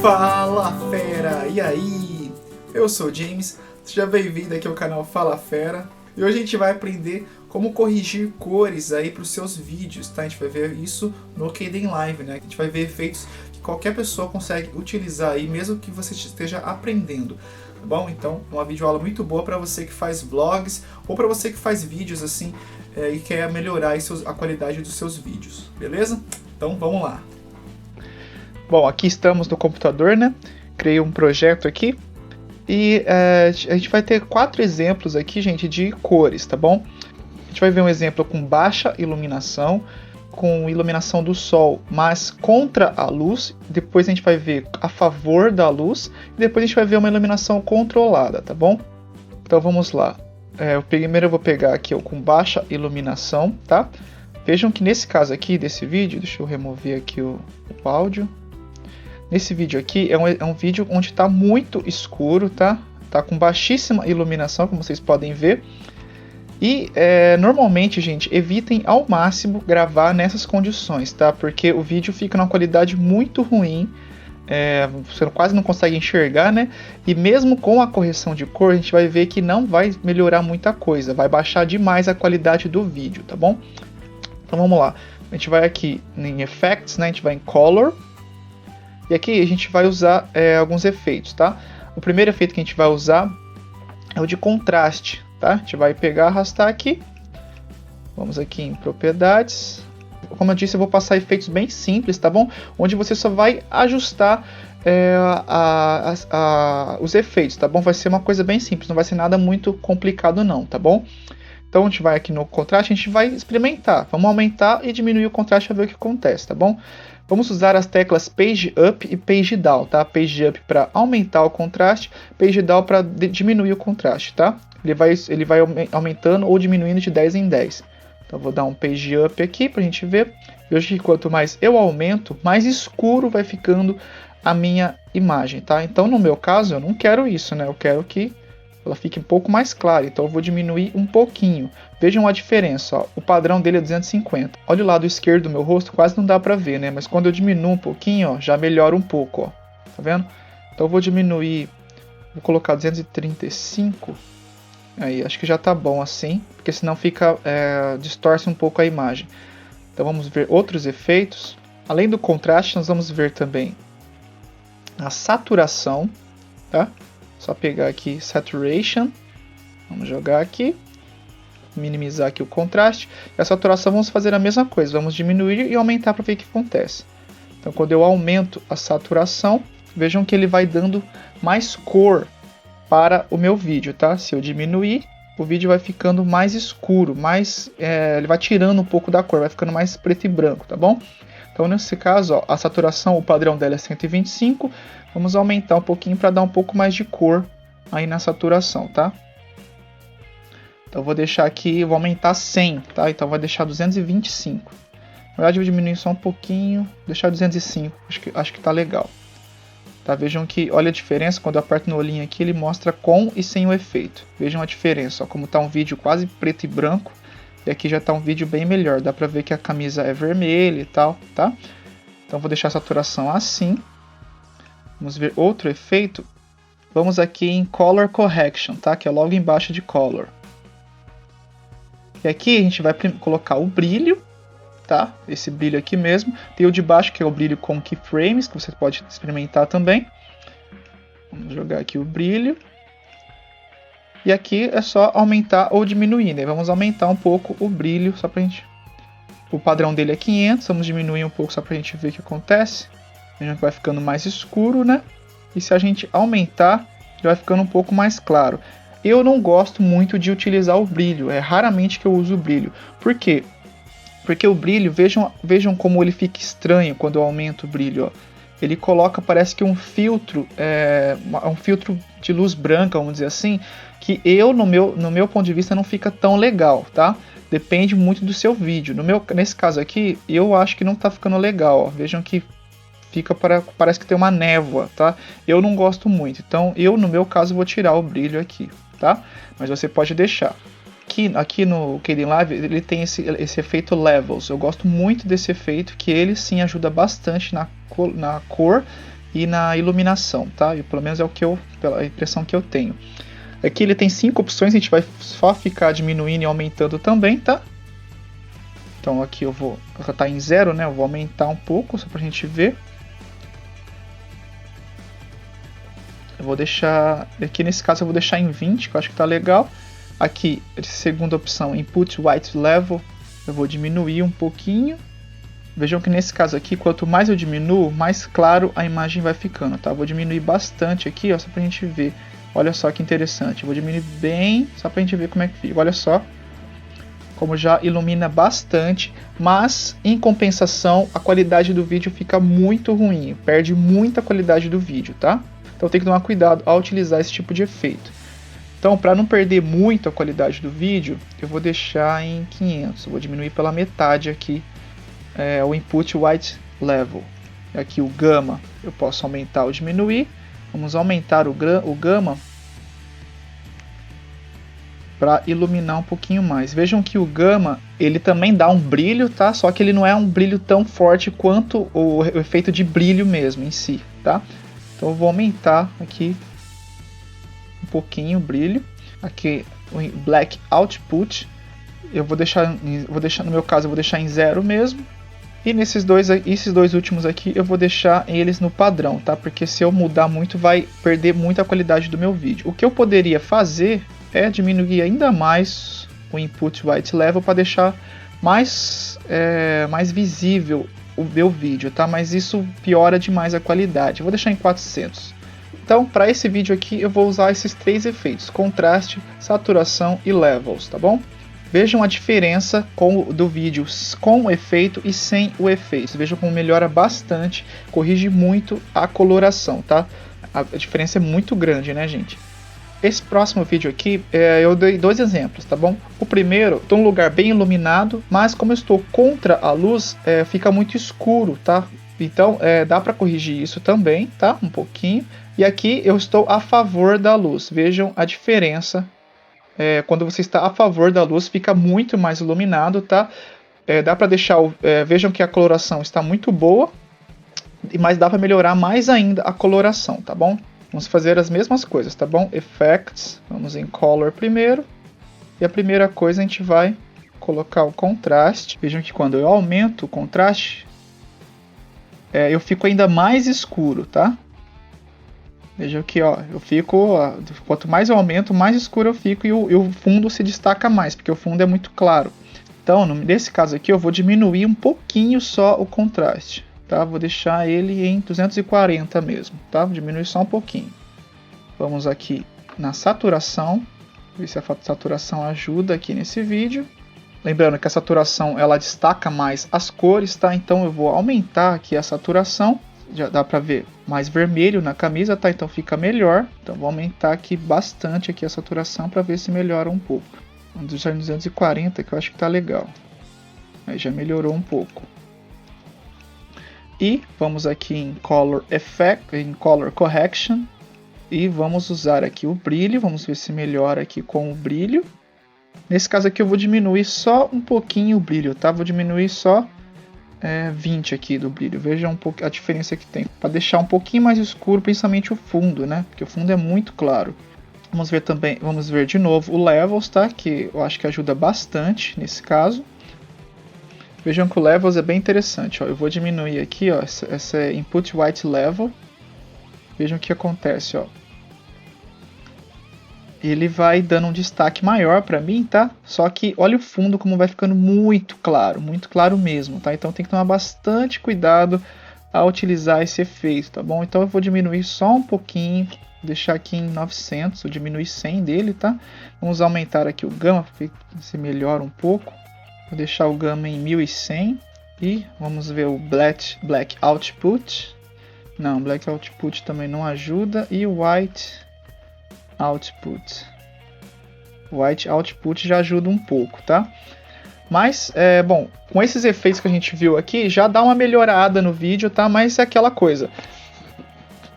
Fala fera! E aí? Eu sou o James, seja bem-vindo aqui ao canal Fala Fera. E hoje a gente vai aprender como corrigir cores aí para os seus vídeos, tá? A gente vai ver isso no Kdenlive, né? A gente vai ver efeitos que qualquer pessoa consegue utilizar aí, mesmo que você esteja aprendendo, tá bom? Então, uma videoaula muito boa para você que faz vlogs ou para você que faz vídeos assim e quer melhorar aí a qualidade dos seus vídeos, beleza? Então, vamos lá! Bom, aqui estamos no computador, né? Criei um projeto aqui e a gente vai ter 4 exemplos aqui, gente, de cores, tá bom? A gente vai ver um exemplo com baixa iluminação, com iluminação do sol, mas contra a luz. Depois a gente vai ver a favor da luz e depois a gente vai ver uma iluminação controlada, tá bom? Então vamos lá. Primeiro eu vou pegar aqui com baixa iluminação, tá? Vejam que nesse caso aqui desse vídeo, deixa eu remover aqui o áudio. Nesse vídeo aqui é um vídeo onde está muito escuro, tá? Tá com baixíssima iluminação, como vocês podem ver. E normalmente, gente, evitem ao máximo gravar nessas condições, tá? Porque o vídeo fica numa qualidade muito ruim, você quase não consegue enxergar, né? E mesmo com a correção de cor, a gente vai ver que não vai melhorar muita coisa, vai baixar demais a qualidade do vídeo, tá bom? Então vamos lá, a gente vai aqui em Effects, né? A gente vai em Color. E aqui a gente vai usar alguns efeitos, tá? O primeiro efeito que a gente vai usar é o de contraste, tá? A gente vai pegar, arrastar aqui. Vamos aqui em propriedades. Como eu disse, eu vou passar efeitos bem simples, tá bom? Onde você só vai ajustar os efeitos, tá bom? Vai ser uma coisa bem simples, não vai ser nada muito complicado não, tá bom? Então a gente vai aqui no contraste, a gente vai experimentar. Vamos aumentar e diminuir o contraste para ver o que acontece, tá bom? Vamos usar as teclas Page Up e Page Down, tá? Page Up para aumentar o contraste, Page Down para diminuir o contraste, tá? Ele vai aumentando ou diminuindo de 10 em 10. Então vou dar um Page Up aqui para a gente ver. Veja que quanto mais eu aumento, mais escuro vai ficando a minha imagem, tá? Então no meu caso eu não quero isso, né? Eu quero que ela fique um pouco mais clara, então eu vou diminuir um pouquinho. Vejam a diferença, ó. O padrão dele é 250. Olha o lado esquerdo do meu rosto, quase não dá pra ver, né? Mas quando eu diminuo um pouquinho, ó, já melhora um pouco, ó. Tá vendo? Então eu vou diminuir, vou colocar 235. Aí, acho que já tá bom assim, porque senão fica, distorce um pouco a imagem. Então vamos ver outros efeitos. Além do contraste, nós vamos ver também a saturação, tá? Só pegar aqui Saturation, vamos jogar aqui, minimizar aqui o contraste, e a saturação vamos fazer a mesma coisa, vamos diminuir e aumentar para ver o que acontece. Então quando eu aumento a saturação, vejam que ele vai dando mais cor para o meu vídeo, tá? Se eu diminuir, o vídeo vai ficando mais escuro, ele vai tirando um pouco da cor, vai ficando mais preto e branco, tá bom? Então nesse caso, ó, a saturação, o padrão dela é 125, vamos aumentar um pouquinho para dar um pouco mais de cor aí na saturação, tá? Então vou deixar aqui, vou aumentar 100, tá? Então vai deixar 225. Na verdade eu vou diminuir só um pouquinho, deixar 205, acho que tá legal. Tá? Vejam que, olha a diferença, quando eu aperto no olhinho aqui, ele mostra com e sem o efeito. Vejam a diferença, ó, como tá um vídeo quase preto e branco. E aqui já está um vídeo bem melhor, dá para ver que a camisa é vermelha e tal, tá? Então vou deixar a saturação assim. Vamos ver outro efeito. Vamos aqui em Color Correction, tá? Que é logo embaixo de Color. E aqui a gente vai colocar o brilho, tá? Esse brilho aqui mesmo. Tem o de baixo que é o brilho com keyframes, que você pode experimentar também. Vamos jogar aqui o brilho. E aqui é só aumentar ou diminuir, né? Vamos aumentar um pouco o brilho, só pra gente... O padrão dele é 500, vamos diminuir um pouco só pra gente ver o que acontece. Vejam que vai ficando mais escuro, né? E se a gente aumentar, ele vai ficando um pouco mais claro. Eu não gosto muito de utilizar o brilho, é raramente que eu uso o brilho. Por quê? Porque o brilho, vejam como ele fica estranho quando eu aumento o brilho, ó. Ele coloca, parece que um filtro de luz branca, vamos dizer assim, que no meu ponto de vista não fica tão legal, tá? Depende muito do seu vídeo. Nesse caso aqui, eu acho que não tá ficando legal, ó. Vejam que parece que tem uma névoa, tá? Eu não gosto muito, então no meu caso vou tirar o brilho aqui, tá? Mas você pode deixar. aqui no Kdenlive ele tem esse efeito Levels. Eu gosto muito desse efeito, que ele sim ajuda bastante na cor e na iluminação, tá? E pelo menos é pela impressão que eu tenho. Aqui ele tem 5 opções, a gente vai só ficar diminuindo e aumentando também, tá? Então aqui eu vou estar em 0, né? Eu vou aumentar um pouco só pra gente ver. Eu vou deixar, aqui nesse caso eu vou deixar em 20, que eu acho que tá legal. Aqui, segunda opção, Input White Level, eu vou diminuir um pouquinho. Vejam que nesse caso aqui, quanto mais eu diminuo, mais claro a imagem vai ficando, tá? Eu vou diminuir bastante aqui, ó, só pra gente ver. Olha só que interessante, eu vou diminuir bem, só pra gente ver como é que fica. Olha só, como já ilumina bastante, mas em compensação, a qualidade do vídeo fica muito ruim, perde muita qualidade do vídeo, tá? Então tem que tomar cuidado ao utilizar esse tipo de efeito. Então, para não perder muito a qualidade do vídeo, eu vou deixar em 500. Eu vou diminuir pela metade aqui o Input White Level. Aqui o Gamma eu posso aumentar ou diminuir. Vamos aumentar o Gamma para iluminar um pouquinho mais. Vejam que o Gamma ele também dá um brilho, tá? Só que ele não é um brilho tão forte quanto o efeito de brilho mesmo em si, tá? Então eu vou aumentar aqui um pouquinho o brilho. Aqui o Black Output eu vou deixar no meu caso eu vou deixar em 0 mesmo. E esses dois últimos aqui eu vou deixar eles no padrão, tá? Porque se eu mudar muito vai perder muito a qualidade do meu vídeo. O que eu poderia fazer é diminuir ainda mais o Input White Level para deixar mais visível o meu vídeo, tá? Mas isso piora demais a qualidade. Eu vou deixar em 400. Então, para esse vídeo aqui, eu vou usar esses 3 efeitos: contraste, saturação e levels, tá bom? Vejam a diferença do vídeo com o efeito e sem o efeito. Vejam como melhora bastante, corrige muito a coloração, tá? A diferença é muito grande, né, gente? Esse próximo vídeo aqui, eu dei 2 exemplos, tá bom? O primeiro, estou em um lugar bem iluminado, mas como eu estou contra a luz, fica muito escuro, tá? Então, dá para corrigir isso também, tá? Um pouquinho. E aqui eu estou a favor da luz. Vejam a diferença. Quando você está a favor da luz, fica muito mais iluminado, tá? Dá para deixar... vejam que a coloração está muito boa, mas dá para melhorar mais ainda a coloração, tá bom? Vamos fazer as mesmas coisas, tá bom? Effects, vamos em Color primeiro. E a primeira coisa a gente vai colocar o contraste. Vejam que quando eu aumento o contraste, eu fico ainda mais escuro, tá? Vejam que ó, eu fico, quanto mais eu aumento, mais escuro eu fico e o fundo se destaca mais, porque o fundo é muito claro. Então, nesse caso aqui, eu vou diminuir um pouquinho só o contraste. Tá? Vou deixar ele em 240 mesmo, tá? Vou diminuir só um pouquinho. Vamos aqui na saturação, ver se a saturação ajuda aqui nesse vídeo. Lembrando que a saturação ela destaca mais as cores, tá? Então eu vou aumentar aqui a saturação. Já dá para ver mais vermelho na camisa, tá? Então fica melhor. Então vou aumentar aqui bastante aqui a saturação para ver se melhora um pouco. Vamos deixar em 240, que eu acho que tá legal. Aí já melhorou um pouco. E vamos aqui em Color Effect, em Color Correction, e vamos usar aqui o brilho. Vamos ver se melhora aqui com o brilho. Nesse caso aqui eu vou diminuir só um pouquinho o brilho, tá? Vou diminuir só 20 aqui do brilho. Vejam um pouco a diferença que tem, para deixar um pouquinho mais escuro, principalmente o fundo, né? Porque o fundo é muito claro. Vamos ver também, vamos ver de novo o Levels, tá? Que eu acho que ajuda bastante nesse caso. Vejam que o Levels é bem interessante, ó. Eu vou diminuir aqui, ó, essa Input White Level. Vejam o que acontece, ó. Ele vai dando um destaque maior para mim, tá? Só que olha o fundo como vai ficando muito claro mesmo, tá? Então tem que tomar bastante cuidado ao utilizar esse efeito, tá bom? Então eu vou diminuir só um pouquinho, deixar aqui em 900, eu diminui 100 dele, tá? Vamos aumentar aqui o Gamma, para ver se melhora um pouco. Vou deixar o Gamma em 1100 e vamos ver o Black Output. Não, Black Output também não ajuda. E o White Output. O White Output já ajuda um pouco, tá? Mas, bom, com esses efeitos que a gente viu aqui, já dá uma melhorada no vídeo, tá? Mas é aquela coisa.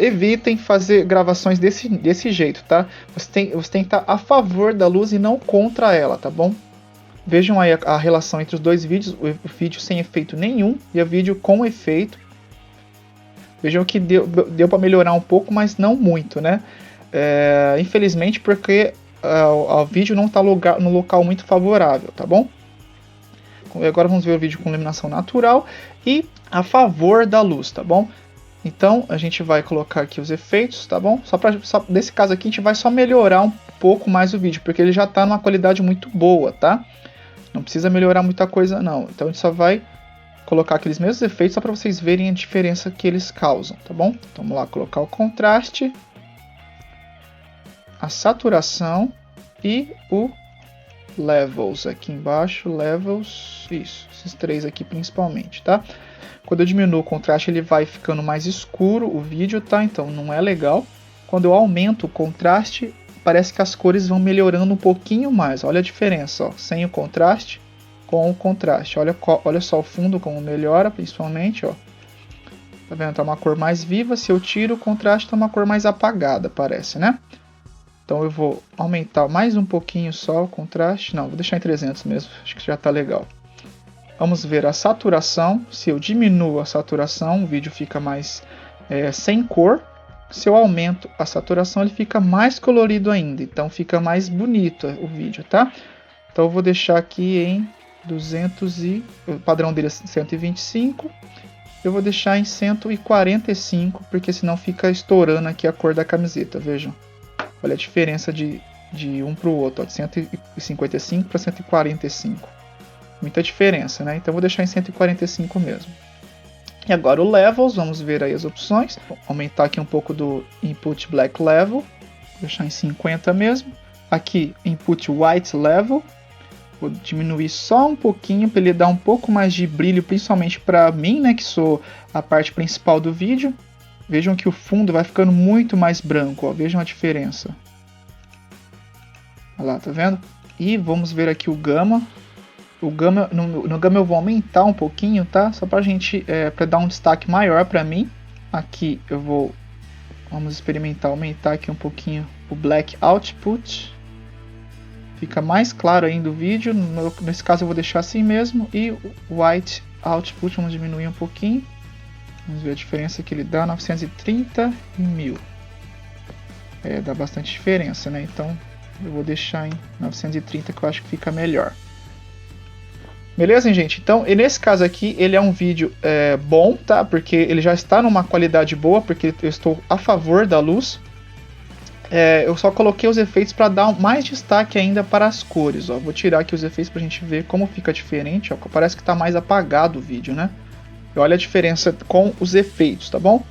evitem fazer gravações desse jeito, tá? Você tem que estar a favor da luz e não contra ela, tá bom? Vejam aí a relação entre os dois vídeos, o vídeo sem efeito nenhum e o vídeo com efeito. Vejam que deu para melhorar um pouco, mas não muito, né? Infelizmente, porque o vídeo não está no local muito favorável, tá bom? Agora vamos ver o vídeo com iluminação natural e a favor da luz, tá bom? Então a gente vai colocar aqui os efeitos, tá bom? Nesse caso aqui a gente vai só melhorar um pouco mais o vídeo, porque ele já está numa qualidade muito boa, tá? Não precisa melhorar muita coisa não. Então a gente só vai colocar aqueles mesmos efeitos só para vocês verem a diferença que eles causam, tá bom? Então vamos lá colocar o contraste, a saturação e o levels aqui embaixo, levels, isso, esses três aqui principalmente, tá? Quando eu diminuo o contraste ele vai ficando mais escuro o vídeo, tá? Então não é legal. Quando eu aumento o contraste, parece que as cores vão melhorando um pouquinho mais. Olha a diferença, ó, sem o contraste com o contraste. Olha só o fundo como melhora, principalmente, ó. Tá vendo? Tá uma cor mais viva. Se eu tiro o contraste, tá uma cor mais apagada, parece, né? Então eu vou aumentar mais um pouquinho só o contraste. Não, vou deixar em 300 mesmo. Acho que já tá legal. Vamos ver a saturação. Se eu diminuo a saturação, o vídeo fica mais sem cor. Se eu aumento a saturação, ele fica mais colorido ainda. Então fica mais bonito o vídeo, tá? Então eu vou deixar aqui em 200 e... O padrão dele é 125. Eu vou deixar em 145, porque senão fica estourando aqui a cor da camiseta, vejam. Olha a diferença de um para o outro, ó, de 155 para 145. Muita diferença, né? Então eu vou deixar em 145 mesmo. E agora o Levels, vamos ver aí as opções. Vou aumentar aqui um pouco do Input Black Level, vou deixar em 50 mesmo. Aqui, Input White Level, vou diminuir só um pouquinho para ele dar um pouco mais de brilho, principalmente para mim, né, que sou a parte principal do vídeo. Vejam que o fundo vai ficando muito mais branco, ó. Vejam a diferença. Olha lá, tá vendo? E vamos ver aqui o Gama. No Gama eu vou aumentar um pouquinho, tá? Só pra gente, pra dar um destaque maior pra mim. Aqui vamos experimentar, aumentar aqui um pouquinho o Black Output. Fica mais claro ainda o vídeo. Nesse caso eu vou deixar assim mesmo. E o White Output vamos diminuir um pouquinho. Vamos ver a diferença que ele dá, 930 e 1000. Dá bastante diferença, né? Então eu vou deixar em 930 que eu acho que fica melhor. Beleza, hein, gente? Então, e nesse caso aqui, ele é um vídeo bom, tá? Porque ele já está numa qualidade boa, porque eu estou a favor da luz. Eu só coloquei os efeitos para dar mais destaque ainda para as cores, ó. Vou tirar aqui os efeitos para a gente ver como fica diferente, ó. Parece que está mais apagado o vídeo, né? E olha a diferença com os efeitos, tá bom?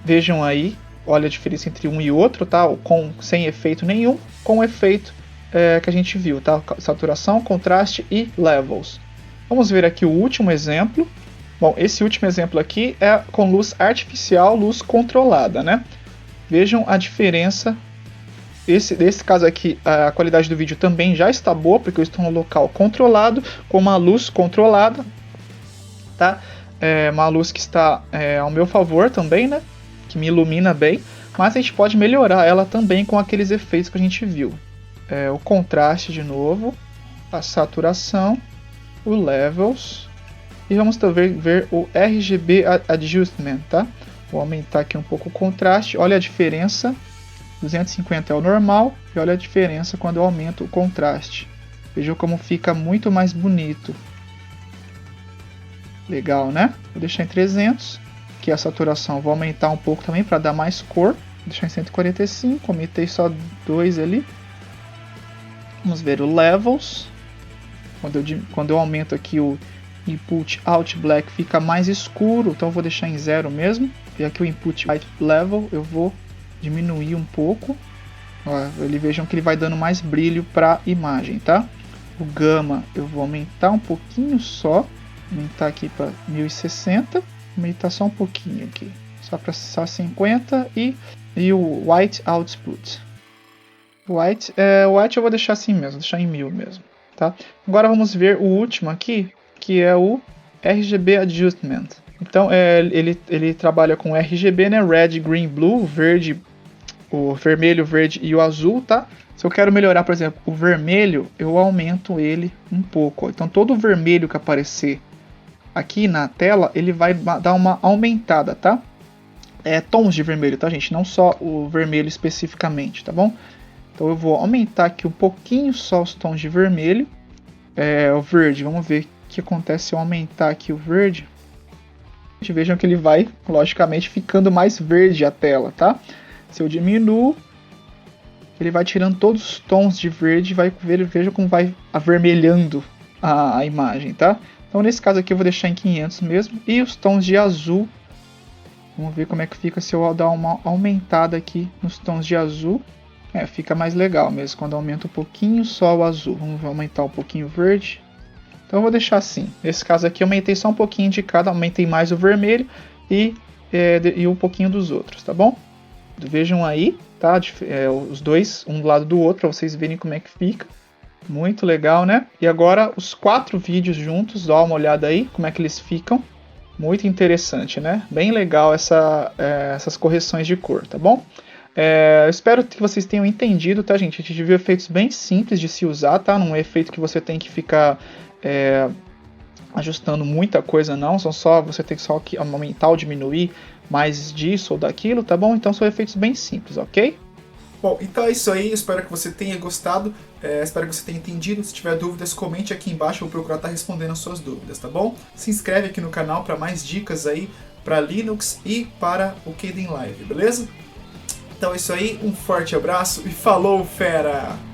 Vejam aí, olha a diferença entre um e outro, tá? Sem efeito nenhum, com o efeito que a gente viu, tá? Saturação, contraste e levels. Vamos ver aqui o último exemplo. Bom, esse último exemplo aqui é com luz artificial, luz controlada, né? Vejam a diferença. Nesse caso aqui, a qualidade do vídeo também já está boa, porque eu estou no local controlado, com uma luz controlada. Tá? Uma luz que está ao meu favor também, né? Que me ilumina bem, mas a gente pode melhorar ela também com aqueles efeitos que a gente viu. O contraste de novo, a saturação, o levels e vamos também ver o RGB Adjustment, tá? Vou aumentar aqui um pouco o contraste, olha a diferença, 250 é o normal e olha a diferença quando eu aumento o contraste. Vejam como fica muito mais bonito. Legal, né? Vou deixar em 300. Aqui a saturação vou aumentar um pouco também para dar mais cor. Vou deixar em 145. Aumentei só 2 ali. Vamos ver o Levels. Quando eu aumento aqui o Input Out Black fica mais escuro. Então eu vou deixar em 0 mesmo. E aqui o Input White Level eu vou diminuir um pouco. Vejam que ele vai dando mais brilho para a imagem, tá? O Gama eu vou aumentar um pouquinho só. Aumentar aqui para 1060, aumentar só um pouquinho aqui, só para 50 e o White Output. O White eu vou deixar assim mesmo, deixar em 1000 mesmo, tá? Agora vamos ver o último aqui, que é o RGB Adjustment. Então ele trabalha com RGB, né? Red, Green, Blue, verde, o vermelho, verde e o azul, tá? Se eu quero melhorar, por exemplo, o vermelho, eu aumento ele um pouco. Ó. Então todo o vermelho que aparecer aqui na tela, ele vai dar uma aumentada, tá? Tons de vermelho, tá, gente? Não só o vermelho especificamente, tá bom? Então eu vou aumentar aqui um pouquinho só os tons de vermelho. O verde, vamos ver o que acontece se eu aumentar aqui o verde. Vejam que ele vai, logicamente, ficando mais verde a tela, tá? Se eu diminuo, ele vai tirando todos os tons de verde, veja como vai avermelhando a imagem, tá? Então nesse caso aqui eu vou deixar em 500 mesmo. E os tons de azul, vamos ver como é que fica se eu dar uma aumentada aqui nos tons de azul. Fica mais legal mesmo, quando aumenta um pouquinho só o azul. Vamos aumentar um pouquinho o verde. Então eu vou deixar assim. Nesse caso aqui eu aumentei só um pouquinho de cada, aumentei mais o vermelho e um pouquinho dos outros, tá bom? Vejam aí, tá? Os dois, um do lado do outro, para vocês verem como é que fica. Muito legal, né? E agora os 4 vídeos juntos, dá uma olhada aí como é que eles ficam. Muito interessante, né? Bem legal essas correções de cor, tá bom? Eu espero que vocês tenham entendido, tá, gente? A gente viu efeitos bem simples de se usar, tá? Não é efeito que você tem que ficar ajustando muita coisa, não. Você tem que só aumentar ou diminuir mais disso ou daquilo, tá bom? Então são efeitos bem simples, ok? Bom, então é isso aí, espero que você tenha gostado, espero que você tenha entendido. Se tiver dúvidas, comente aqui embaixo, eu vou procurar estar respondendo as suas dúvidas, tá bom? Se inscreve aqui no canal para mais dicas aí para Linux e para o Kdenlive, beleza? Então é isso aí, um forte abraço e falou, fera!